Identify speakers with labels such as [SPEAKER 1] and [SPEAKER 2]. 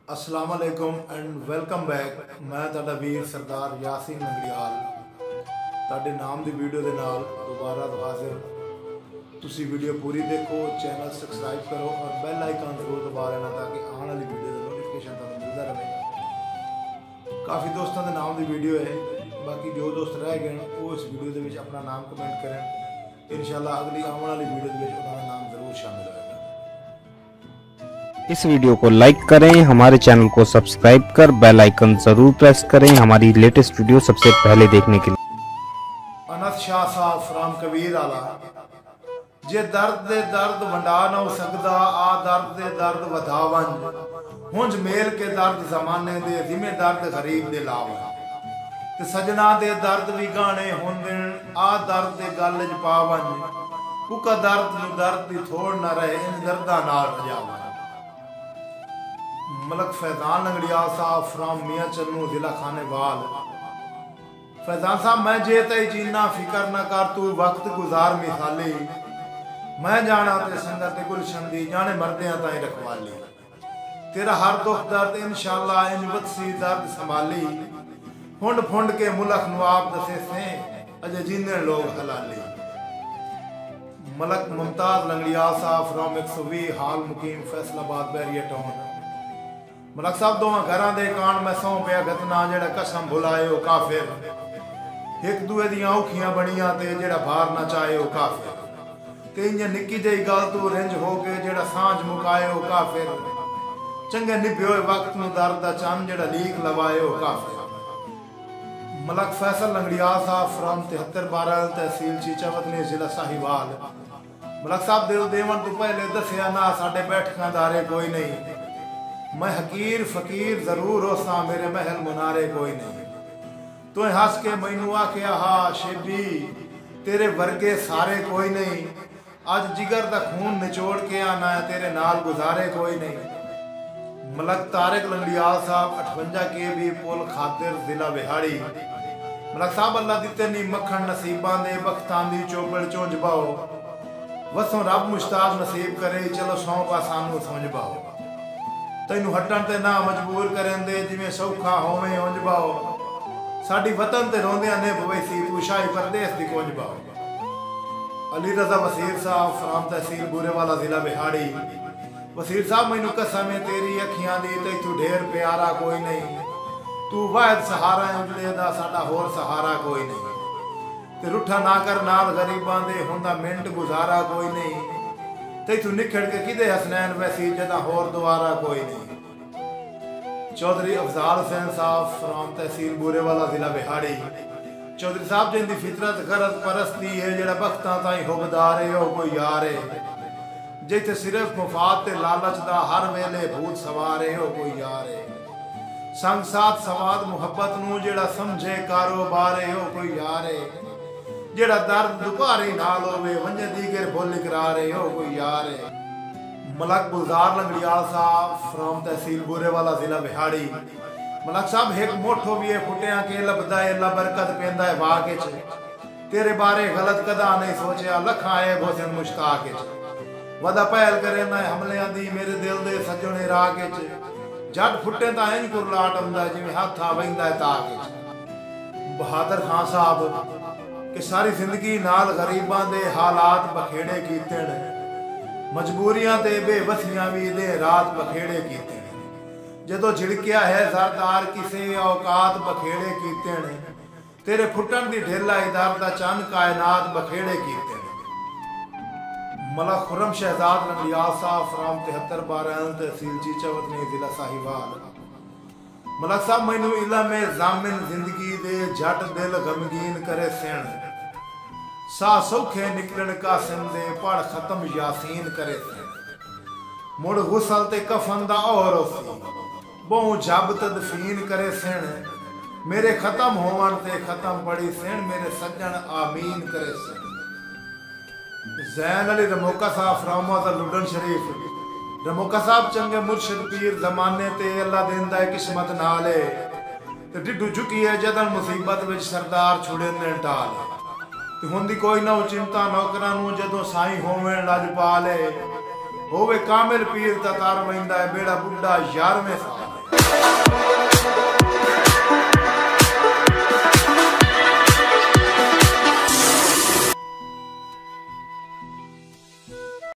[SPEAKER 1] अस्सलाम वालेकुम and welcome back. मैं तुहाडा वीर सरदार यासीन नंगलियाल तुहाडे नाम की वीडियो के नाल दोबारा हाजिर। तुसी वीडियो पूरी देखो, चैनल सबसक्राइब करो और बैल आइकन जरूर दबा लेना ताकि आने वाली वीडियो का नोटिफिकेशन तुहानू मिलता रहे। काफ़ी दोस्तों के नाम की वीडियो है, बाकी जो दोस्त रह गए वो इस वीडियो के अपना नाम कमेंट करें। इंशाल्लाह अगली आने वाली वीडियो के उन्होंने नाम जरूर शामिल होगा।
[SPEAKER 2] इस वीडियो को लाइक करें, हमारे चैनल को सब्सक्राइब कर बेल आइकन जरूर प्रेस करें हमारी लेटेस्ट वीडियो सबसे पहले देखने के लिए।
[SPEAKER 1] अनस शाह साहब फ्राम कबीर आला। जे दर्द दे दर्द वंडा ना हो सकदा, आ दर्द दे दर्द वधा वंज हुंज मेल के दर्द जमाने दे जिमे दर्द गरीब दे लाव ते सजना दे दर्द भी गाने होंदे, आ दर्द दे गल च पा वंज उका दर्द नु दर्द दी थोड़ ना रहे इन दर्दा नाल रजावा। मलक फैजान नंगलियाल साहब फ्राम मियाँ चन्नू जिला खानेवाल। फैजान साहब मैं जे तई जीना फिकर न कर, तू वक्त गुजार मिसाली। मैं जाना ते संगत गुलशन दी जाने मरदियां ताई रखवाली। तेरा हर दुख दर्द इंशाल्लाह इन वतसी दर्द संभाली। फुंड फुंड के मुलक नवाब दसे से अजे जीने लोग हलाली। मलक मुमताज नंगलियाल साहब फ्राम 120 हाल मुकीम फैसलाबाद बैरिया टाउन। मलक साहब दोवां घरां दे कान मैं सौं पिया गतना, जेड़ा कसम भुलाए ओ काफिर। एक दूए दियां औखियां बनियां ते जेड़ा भार ना चाहे ओ काफिर। ते इयां निक्की जेही गल तू रिंज हो के जेड़ा सांझ मुकाए ओ काफिर। चंगे निभे होए वक्त नू दर्द दा चंन जेड़ा लीक लवाए ओ काफिर। मलक फैसल नंगलियाल साहब फ्राम 7312 तहसील चीचावतनी जिला साहिवाल। मलक साहब दिल देवन तू पहले दसिया ना साडे बैठकां दारे कोई नहीं। मैं हकीर फकीर जरूर होसा, मेरे महल मुनारे कोई नहीं। तू हस के मैनू आख्या हा शेबी तेरे वर्गे सारे कोई नहीं। अज जिगर दा खून निचोड़ के आना है तेरे नाल गुजारे कोई नहीं। मलक तारिक नंगलियाल साहब 58 के भी पुल खातिर जिला बिहाड़ी। मलक साहब अल्लाह दिते नी मक्खन नसीबां दे बख्तां दी चोबड़ चुंझ पाओ। वसों रब मुश्ताक नसीब करे, चलो सौंपा सानू सुंझ पाओ। तैनू हटन ते ना मजबूर करें दे, जिवें सौखा होवें उंज बाओ। साडी वतन ते रोंदियां ने भवैसी, तू शाही परदेस दी कुंज बाओ। अली रजा वसीर साहब फ्राम तहसील बूरेवाला जिला बिहाड़ी। वसीर साहब मैनू कसम है तेरी अखियां दी, तैथू ढेर प्यारा कोई नहीं। तू वाहिद सहारा उजले दा, साडा होर सहारा कोई नहीं। ते रुठा ना कर नाल गरीबां दे, हुंदा मिंट गुजारा कोई नहीं। तैथू निखड़ के किदे हसनैन वैसी, जदा होर दोबारा कोई नहीं। चौधरी अफजाल हुसैन साहब फ्राम तहसील बूरेवाला जिला बिहाड़ी। चौधरी साहब जिंदी फितरत गरज परस्ती है, जेड़ा बख्तां ताई हुबदार है ओ कोई यार है। जिथे सिर्फ मुफाद ते लालच दा हर वेले भूत सवार है ओ कोई यार है। संग साथ सवाद मुहब्बत नू जेड़ा समझे कारोबार है ओ कोई यार है। जेड़ा दर्द दुपारी नाल होवे वंजे दीगर भुल इकरार है ओ कोई यार है। मलक गुलजार नंगलियाल साहब फ्राम तहसील बूरेवाला जिला बिहाड़ी। मलक साहब एक मोठो भी फुटिया के लभदा है, अल्लाह बरकत पेंदा है वाह के तेरे बारे गलत कदा नहीं सोचा, लखा है भोजन मुश्ताक वदा पहल करे ना हमलियां दी मेरे दिल दे सजने राह के जट फुटे ता इंज कुरलाट आंदा जिवें हथ आ वहिंदा है ताक। बहादुर खान साहब कि सारी जिंदगी नाल गरीबां दे हालात बखेड़े कीते ने, मजबूरियां ते बेबसियां भी दे रात बखेड़े कीते ने। जदों झिड़किया है सरदार किसे औकात बखेड़े कीते ने, तेरे फुटन दी ढेला इधर दा चंद कायनात बखेड़े कीते ने। मलक खुरम शहजाद नंगलियाल साहब फ्राम 7312 तहसील चीचावतनी जिला साहिवाल। मलक साहब मैनू इलम जामिन जिंदगी दे, जट दिल गमगीन करे सेण। सा सौखे निकलन कासिम दे, पढ़ खत्म यासीन करे सेण। मुड़ गुसल ते कफन दा और उसी, बहु जब तदफीन करे सेण। मेरे खत्म होवन ते खत्म पड़ी सेण, मेरे सज्जन आमीन करे सेण। जैन अली रमोका साहब फ्राम लुडन शरीफ। रमोका साहब चंगे मुर्शिद पीर जमाने ते, अल्लाह देंदा है किस्मत नाले। ते डिड्डू चुकी है जदन मुसीबत विच सरदार छुड़े ने टाल। ते हुंदी कोई ना चिंता नौकरां नू, जदों साईं होवे लजपाले। होवे कामिल पीर दा तार वहिंदा है बेड़ा बुढ़ा 11वें साल।